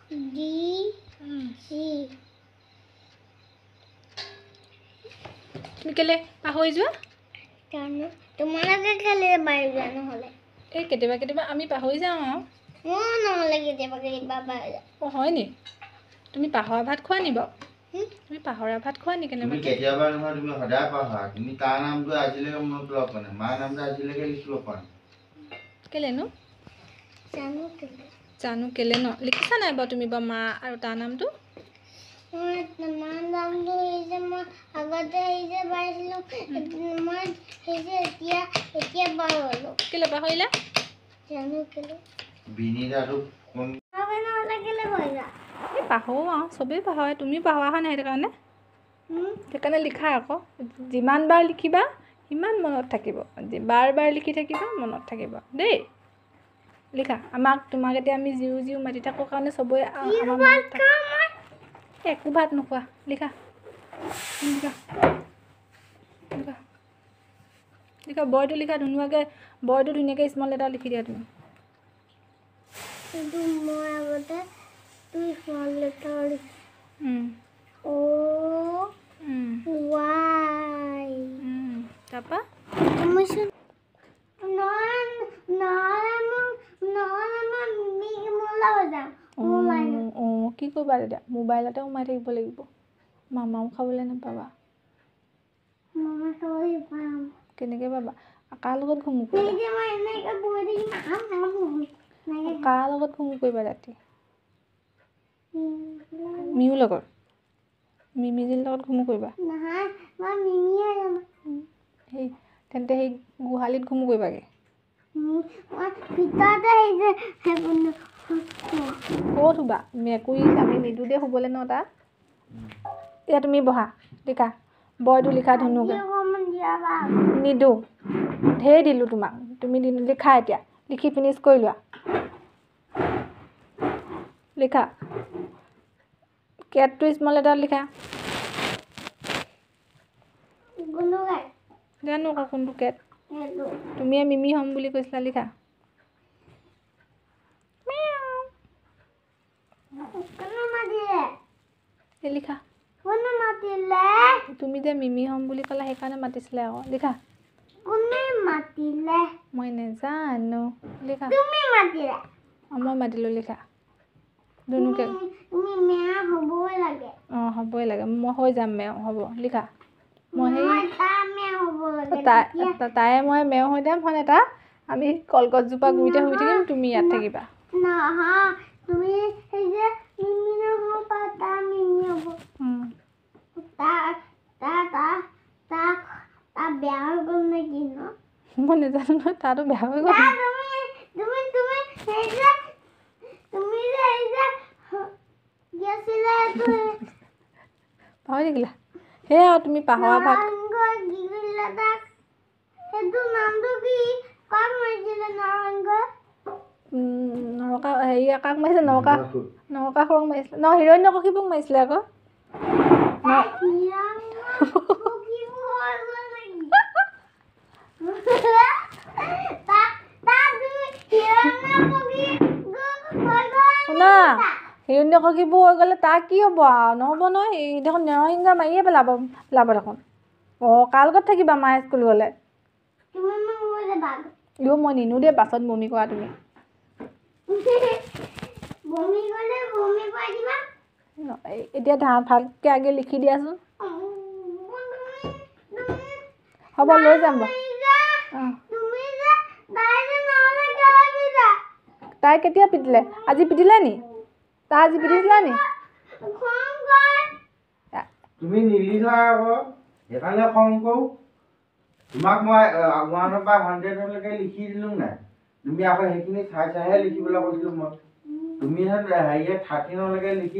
D সি তুমি কেলে পাহৰি যোৱা জানো তোমালোকে কেলে পাৰি যোৱা নহ'লে এই কেতিয়াবা কেতিয়াবা আমি পাহৰি যাওঁ আৰু মই নহ'লে কেতিয়াবা পাৰি যাওঁ অঁ হয় নি তুমি পাহৰা ভাত খোৱা নি বাৰু তুমি পাহৰা ভাত খোৱা নি কেনেবা তুমি কেতিয়াবা নহয় তুমি সদায় পাহৰা তুমি তাৰ নামটো আজিলৈকে মনত পেলাব পৰা নাই মাৰ নামটো আজিলৈকে লিখিব পৰা নাই কেলেনো জানো কেলে জানো কেলে ন লিখিছা নাই বাৰু তুমি বাৰু মা আৰু তাৰ নামটো মাৰ নামটো হৈছে মই আগতে যে পাইছিলোঁ মই এতিয়া পাহৰিলোঁ কেলে পাহৰিলা জানো কেলে বিনীতাটো কোন নহ'লে কেলে পাহৰিলা এই পাহৰোঁ আৰু চবেই পাহৰে তুমি পাহৰা হয় নাই সেইকাৰণে লিখা আকৌ যিমান বাৰ লিখিবা সিমান মনত থাকিব বাৰ বাৰ লিখি থাকিবা মনত থাকিব দেই লিখা তোমাক এতিয়া আমি জিউ মাতি থাকোঁ কাৰণে চবৰে আমাৰ মনত থাকে একো ভাত নোখোৱা লিখা লিখা লিখা লিখা বয়টো লিখা ধুনীয়াকৈ বয়টো ধুনীয়াকৈ স্মল লেটাৰ লিখি দিয়া তুমি কিন্তু মই আগতে তুই স্মল লেটাৰ O Y তাৰপৰা অঁ কি কৰিবা তেতিয়া মোবাইলতে সোমাই থাকিব লাগিব মামাও খাবলৈ নাপাবা কেনেকৈ পাবা কাৰ লগত ঘুমু কৰিবা কাৰ লগত ঘুমু কৰিবা ৰাতি মিউৰ লগত মিমিজিৰ লগত ঘুমু কৰিবা সেই তেন্তে সেই গোহালিত ঘুমু কৰিবাগৈ ক'ত শুবা মেকুৰী আমি নিদোঁ দেই শুবলৈ ন তাত এতিয়া তুমি বহা লিখা বয়টো লিখা ধুনুকৈ নিদোঁ ঢেৰ দিলোঁ তোমাক তুমি লিখা এতিয়া লিখি ফিনিছ কৰি লোৱা লিখা কেটটো স্মল লেটাৰত লিখা জানো আকৌ কোনটো কেট তুমিয়ে মিমি হ'ম বুলি কৈছিলা লিখা লিখা তুমি যে মিমি হ'ম বুলি ক'লা সেইকাৰণে মাতিছিলে আকৌ লিখা মই নেজানো লিখা মই মাতিলোঁ লিখা ধুনুকে অঁ হ'বই লাগে মই হৈ যাম মেও হ'ব লিখা মই সেই তাই মই মেও হৈ যাম হয় এটা আমি কলগছজোপা গুৰিতে শুই থাকিম তুমি ইয়াত থাকিবা মই নেজানো নহয় তাতো বেয়া হৈ গ'ল পাহৰি থাকিলা সেয়া তুমি পাহৰা ভাত নৰকা হেৰি কাক মাৰিছিলে নৰকাসুৰক মাৰিছিলে ন হিৰণ্যকশিপুক মাৰিছিলে আকৌ শুনা হিৰণ্যকশিপু হৈ গ'লে তাৰ কি হ'ব আৰু নহ'ব নহয় এই দেখোন নৰসিংহ মাৰিয়ে পেলাব দেখোন অঁ কাৰ লগত থাকিবা মায়ে স্কুল গ'লে মই নিনো দেই বাছত বমি কৰা তুমি এতিয়া ভালকৈ আগে লিখি দিয়াচোন হ'ব লৈ যাম বাৰু অঁ তাই কেতিয়া পিটিলে আজি পিটিলে নি তাই আজি পিটিছিলা নি তুমি নিলিখা আকৌ সেইকাৰণে খং কৰোঁ তোমাক মই 1 পৰা 100লৈকে লিখি দিলোঁ নাই তুমি আকৌ সেইখিনি চাইহে লিখিবলৈ কৈছিলোঁ মই তুমি হেৰিয়ে 13লৈকে লিখি